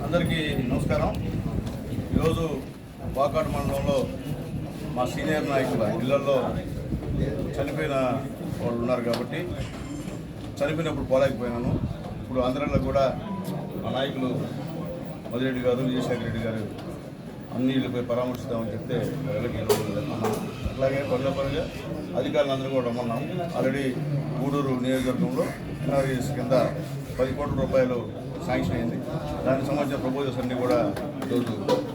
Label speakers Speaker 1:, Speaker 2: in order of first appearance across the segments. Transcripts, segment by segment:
Speaker 1: అందరికీ నమస్కారం. ఈరోజు వాకాడు మండలంలో మా సీనియర్ నాయకుల ఇళ్లలో చనిపోయిన వాళ్ళు ఉన్నారు కాబట్టి చనిపోయినప్పుడు పోలేకపోయినాను. ఇప్పుడు అందరిలో కూడా మా నాయకులు మదిరెడ్డి గారు, విజయశేఖర రెడ్డి గారు అన్ని ఇళ్ళపై పరామర్శిద్దామని చెప్తే వెళ్ళకి అట్లాగే పనులుగా అధికారులందరూ కూడా రమ్మన్నాం. ఆల్రెడీ గూడూరు నియోజకవర్గంలో ఎన్ఆర్ఈఎస్ కింద 10 కోట్ల రూపాయలు శాంక్షన్ అయింది. దానికి సంబంధించిన ప్రపోజల్స్ అన్నీ కూడా ఈరోజు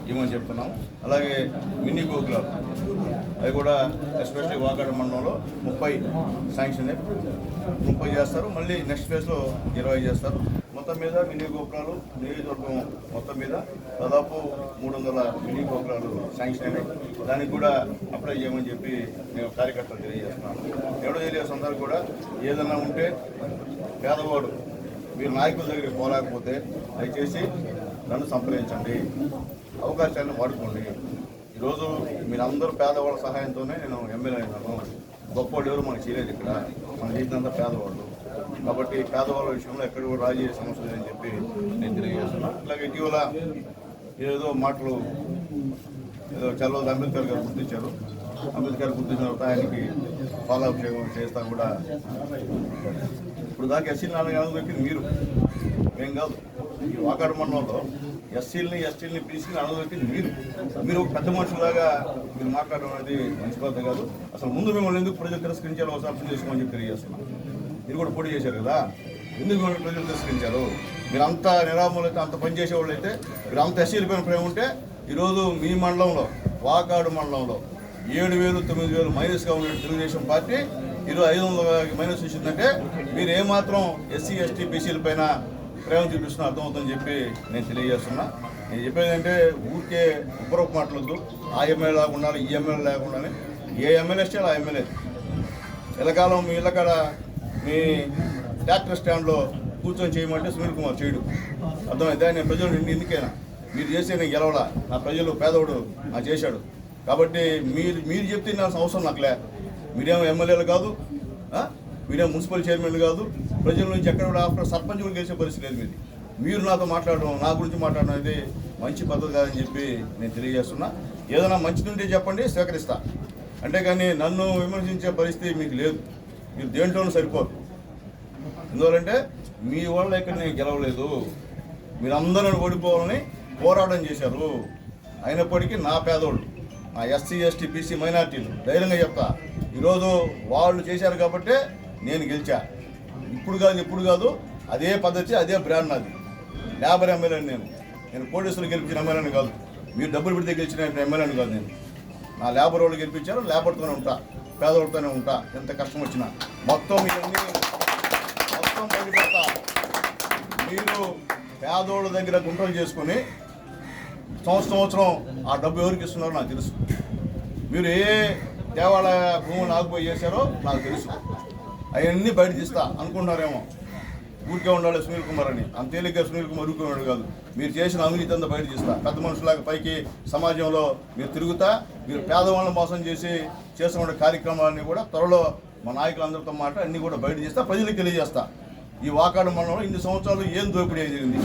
Speaker 1: ఇవ్వమని చెప్తున్నాం. అలాగే మినీ గోకులాలు అవి కూడా ఎస్పెషల్లీ వాకాడు మండలంలో 30 శాంక్షన్ 30 చేస్తారు. మళ్ళీ నెక్స్ట్ ఫేజ్లో 20 చేస్తారు. మొత్తం మీద మినీ గోపురాలు నియోజకవర్గం మొత్తం మీద దాదాపు 300 మినీ గోపురాలు శాంక్షన్ అయినాయి. దానికి కూడా అప్లై చేయమని చెప్పి నేను కార్యకర్తలు తెలియజేస్తున్నాను. ఎవడో తెలియదు అందరూ కూడా ఏదన్నా ఉంటే పేదవాడు మీరు నాయకుల దగ్గరికి పోలేకపోతే దయచేసి నన్ను సంప్రదించండి, అవకాశాన్ని వాడుకోండి. ఈరోజు మీరందరూ పేదవాళ్ళ సహాయంతోనే నేను ఎమ్మెల్యే అయినాను. గొప్పవాళ్ళు ఎవరు మనకు చేయలేదు. ఇక్కడ మన చేసినంత పేదవాళ్ళు కాబట్టి పేదవాళ్ళ విషయంలో ఎక్కడ కూడా రాజీ సమస్య లేదని చెప్పి నేను తెలియజేస్తున్నాను. ఇట్లాగే ఇటీవల ఏదో మాటలు ఏదో చల్లవద్దు అంబేద్కర్ గారు గుర్తించారు. అంబేద్కర్ గుర్తించిన తర్వాత ఆయనకి పాలాభిషేకం చేస్తా కూడా ఇప్పుడు దాకా ఎస్సీలు 4 ఏళ్ళు దొరికింది మీరు, ఏం కాదు. ఈ వాకాడు మండలంలో ఎస్సీలని ఎస్టీలని బీసీని అనదొరికింది మీరు ఒక పెద్ద మనుషులాగా మీరు మాట్లాడడం అనేది మంచి పద్ధతి కాదు. అసలు ముందు మిమ్మల్ని ఎందుకు ప్రజలు తిరస్కరించాలో ఒకసారి అర్థం చేసుకోమని చెప్పి తెలియజేస్తున్నాను. మీరు కూడా పోటీ చేశారు కదా, ఎందుకు మిమ్మల్ని ప్రజలు తిరస్కరించారు? మీరు అంత నిరామూలు అయితే, అంత పని చేసేవాళ్ళు అయితే, మీరు అంత ఎస్సీల పైన ప్రేమ ఉంటే ఈరోజు మీ మండలంలో వాకాడు మండలంలో 7,000 9,000 మైనస్గా ఉన్న తెలుగుదేశం పార్టీ ఈరోజు 500 మైనస్ వచ్చిందంటే మీరు ఏమాత్రం ఎస్సీ ఎస్టీ బీసీల పైన ప్రేమ చూపిస్తున్నా అర్థమవుతుందని చెప్పి నేను తెలియజేస్తున్నా. నేను చెప్పేది అంటే ఊరికే ఉపరూప మాటలొద్దు. ఆ ఎమ్మెల్యే లాగా ఉండాలి, ఈ ఎమ్మెల్యే లేకుండా ఏ ఎమ్మెల్యే స్టే ఆ ఎమ్మెల్యే. ఎల్లకాలం మీ ఇళ్ళకాడ మీ ట్రాక్టర్ స్టాండ్లో కూర్చొని చేయమంటే సునీల్ కుమార్ చేయడు. అర్థమైందా? నేను ప్రజలు ఎందుకైనా మీరు చేస్తే నేను గెలవలా, నా ప్రజలు పేదవాడు నా చేశాడు కాబట్టి మీరు చెప్తే నా అవసరం నాకులే. మీరేమో ఎమ్మెల్యేలు కాదు, మీరేమో మున్సిపల్ చైర్మన్లు కాదు, ప్రజల నుంచి ఎక్కడ కూడా ఆఫ్టర్ సర్పంచ్ కూడా గెలిచే పరిస్థితి లేదు మీది. మీరు నాతో మాట్లాడడం, నా గురించి మాట్లాడడం అనేది మంచి పద్ధతి కాదని చెప్పి నేను తెలియజేస్తున్నా. ఏదైనా మంచిది ఉంటే చెప్పండి, స్వీకరిస్తా. అంటే కానీ నన్ను విమర్శించే పరిస్థితి మీకు లేదు. మీరు దేంట్లోనూ సరిపోరు. ఎందువల్లంటే మీ వల్ల ఇక్కడ నేను గెలవలేదు, మీరందరూ ఓడిపోవాలని పోరాటం చేశారు. అయినప్పటికీ నా పేదోళ్ళు, నా ఎస్సీ ఎస్టీ బీసీ మైనార్టీలు ధైర్యంగా చెప్తా, ఈరోజు వాళ్ళు చేశారు కాబట్టి నేను గెలిచా. ఇప్పుడు కాదు ఎప్పుడు కాదు, అదే పద్ధతి అదే బ్రాండ్ నాది. లేబర్ ఎమ్మెల్యేని నేను పోలీసులు గెలిపించిన ఎమ్మెల్యేని కాదు, మీరు డబ్బులు పెడితే గెలిచిన ఎమ్మెల్యేని కాదు. నేను నా లేబర్ వాళ్ళు గెలిపించారు, లేబర్తోనే ఉంటా, పేదవాళ్ళతోనే ఉంటా. ఎంత కష్టం వచ్చినా మొత్తం ఇవన్నీ మొత్తం బయటపెడతా. మీరు పేదోళ్ళ దగ్గర గుంటలు చేసుకొని సంవత్సరం ఆ డబ్బు ఎవరికి ఇస్తున్నారో నాకు తెలుసు. మీరు ఏ దేవాలయ భూములు ఆగిపోయి చేశారో నాకు తెలుసు. అవన్నీ బయట తీస్తా అనుకుంటున్నారేమో. ఊరికే ఉండాలి సునీల్ కుమార్ అని, అంత తేలిగ్గా సునీల్ కుమార్ ఊరుకున్నాడు కాదు. మీరు చేసిన అవినీతి అంతా బయట తీస్తా. పెద్ద మనుషులాగా పైకి సమాజంలో మీరు తిరుగుతా. మీరు పేదవాళ్ళని మోసం చేసి చేస్తున్న కార్యక్రమాలన్నీ కూడా త్వరలో మా నాయకులందరితో మాట అన్నీ కూడా బయట చేస్తా, ప్రజలకు తెలియజేస్తా. ఈ వాకాడు మండలంలో ఇన్ని సంవత్సరాలు ఏం దోపిడీ జరిగింది,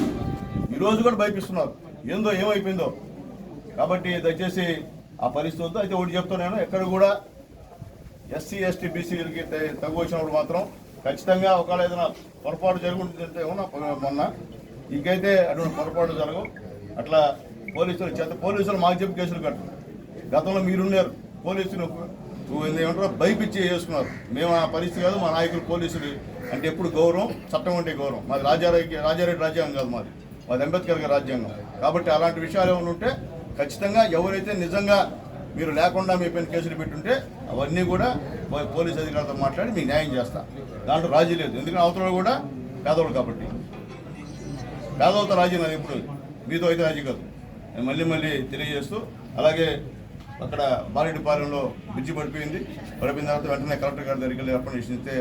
Speaker 1: ఈరోజు కూడా భయపిస్తున్నారు. ఏందో ఏమైపోయిందో. కాబట్టి దయచేసి ఆ పరిస్థితి వద్దు. అయితే ఒకటి చెప్తున్నాను, ఎక్కడ కూడా ఎస్సీ ఎస్టీ బీసీలకి తగ్గు వచ్చినప్పుడు మాత్రం ఖచ్చితంగా ఒకవేళ ఏదైనా పొరపాటు జరుగుతుంటే మొన్న ఇంకైతే అటువంటి పొరపాటు జరగవు. అట్లా పోలీసులు మాకు చెప్పి కేసులు కట్టరు. గతంలో మీరున్నారు, పోలీసులు ఏమంటారో భయపిచ్చి చేసుకున్నారు. మేము ఆ పరిస్థితి కాదు. మా నాయకులు పోలీసులు అంటే ఎప్పుడు గౌరవం, చట్టం అంటే గౌరవం. మాది రాజారెడ్డి రాజ్యాంగం కాదు, మాది అంబేద్కర్ గారి రాజ్యాంగం. కాబట్టి అలాంటి విషయాలు ఏమైనా ఉంటే ఖచ్చితంగా ఎవరైతే నిజంగా మీరు లేకుండా మీ పైన కేసులు పెట్టుంటే అవన్నీ కూడా పోలీస్ అధికారులతో మాట్లాడి మీకు న్యాయం చేస్తా. దాంట్లో రాజీ లేదు. ఎందుకంటే అవతల కూడా పేదవాళ్ళు కాబట్టి. పేదవాళ్ళతో రాజీ నాది ఎప్పుడు, మీతో అయితే రాజీ కాదు. నేను మళ్ళీ తెలియజేస్తూ, అలాగే అక్కడ బారెడ్డిపాలెంలో బ్రిడ్జి పడిపోయిన తర్వాత వెంటనే కలెక్టర్ గారి దగ్గరికి వెళ్ళి అప్లికేషన్ ఇస్తే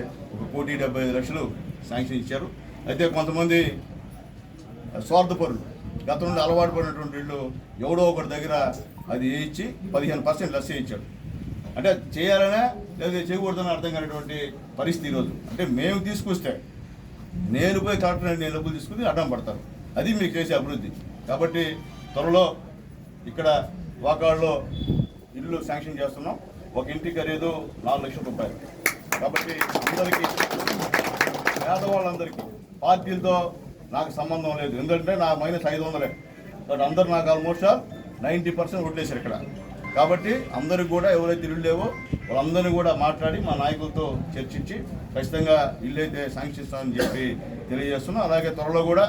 Speaker 1: 1,75,00,000 శాంక్షన్ ఇచ్చారు. అయితే కొంతమంది స్వార్థపరులు గతం నుండి అలవాటు పడినటువంటి వీళ్ళు ఎవడో ఒకటి దగ్గర అది ఇచ్చి 15% లెస్ ఇచ్చాడు. అంటే చేయాలనే లేదా చేయకూడదని అర్థం కానిటువంటి పరిస్థితి ఈరోజు. అంటే మేము తీసుకొస్తే నేను పోయి కలెక్టర్ నేను డబ్బులు తీసుకుని అడ్డం పడతారు. అది మీకు చేసే అభివృద్ధి. కాబట్టి త్వరలో ఇక్కడ వాకాడులో ఇల్లు శాంక్షన్ చేస్తున్నాం. ఒక ఇంటి ఖరీదు 4 లక్షల రూపాయలు. కాబట్టి అందరికీ, పేదవాళ్ళందరికీ, పార్టీలతో నాకు సంబంధం లేదు. ఎందుకంటే నా -500, బట్ అందరూ నాకు ఆల్మోస్ట్ 90% ఓట్లేశారు ఇక్కడ. కాబట్టి అందరికి కూడా ఎవరైతే ఇల్లు లేవో వాళ్ళందరినీ కూడా మాట్లాడి మా నాయకులతో చర్చించి ఖచ్చితంగా ఇల్లు అయితే శాంక్షన్ ఇస్తామని చెప్పి తెలియజేస్తున్నాం. అలాగే త్వరలో కూడా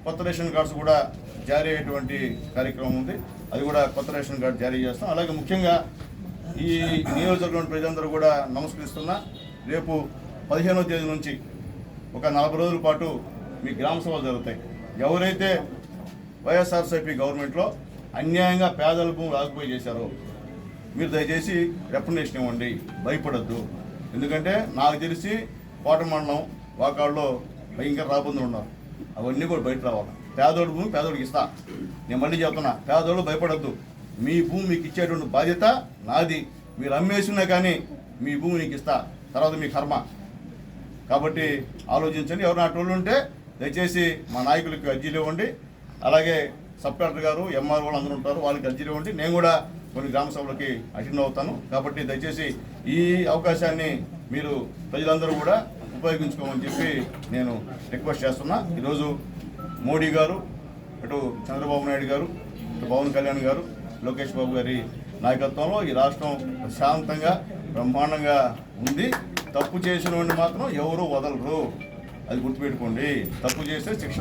Speaker 1: కొత్త రేషన్ కార్డ్స్ కూడా జారీ అయ్యేటువంటి కార్యక్రమం ఉంది. అది కూడా కొత్త రేషన్ కార్డు జారీ చేస్తాం. అలాగే ముఖ్యంగా ఈ నియోజకవర్గం ప్రజలందరూ కూడా నమస్కరిస్తున్నా. రేపు 15వ తేదీ నుంచి ఒక 40 రోజుల పాటు మీ గ్రామ సభలు జరుగుతాయి. ఎవరైతే వైఎస్ఆర్సీపీ గవర్నమెంట్లో అన్యాయంగా పేదల భూములు ఆకుపోయి చేశారో మీరు దయచేసి రిప్రజెంటేషన్ ఇవ్వండి, భయపడద్దు. ఎందుకంటే నాకు తెలిసి కోట మండలం వాకాడులో భయంకర రాబందులు ఉన్నారు. అవన్నీ కూడా బయట రావాలి. పేదోడు భూమి పేదోడికి ఇస్తా. నేను మళ్ళీ చెప్తున్నా, పేదోళ్ళు భయపడద్దు. మీ భూమి మీకు ఇచ్చేటువంటి బాధ్యత నాది. మీరు అమ్మేసినా కానీ మీ భూమి నీకు ఇస్తా, తర్వాత మీ కర్మ. కాబట్టి ఆలోచించండి. ఎవరు అటువంటి ఉంటే దయచేసి మా నాయకులకి అర్జీలు ఇవ్వండి. అలాగే సబ్ కలెక్టర్ గారు, ఎంఆర్ వాళ్ళు అందరూ ఉంటారు, వాళ్ళకి అర్జీలు ఇవ్వండి. నేను కూడా కొన్ని గ్రామ సభలకి అటెండ్ అవుతాను. కాబట్టి దయచేసి ఈ అవకాశాన్ని మీరు ప్రజలందరూ కూడా ఉపయోగించుకోమని చెప్పి నేను రిక్వెస్ట్ చేస్తున్నా. ఈరోజు మోడీ గారు, ఇటు చంద్రబాబు నాయుడు గారు, ఇటు పవన్ కళ్యాణ్ గారు, లోకేష్ బాబు గారి నాయకత్వంలో ఈ రాష్ట్రం ప్రశాంతంగా బ్రహ్మాండంగా ఉంది. తప్పు చేసిన వాడిని మాత్రం ఎవరు వదలరు, అది గుర్తుపెట్టుకోండి. తప్పు చేస్తే శిక్ష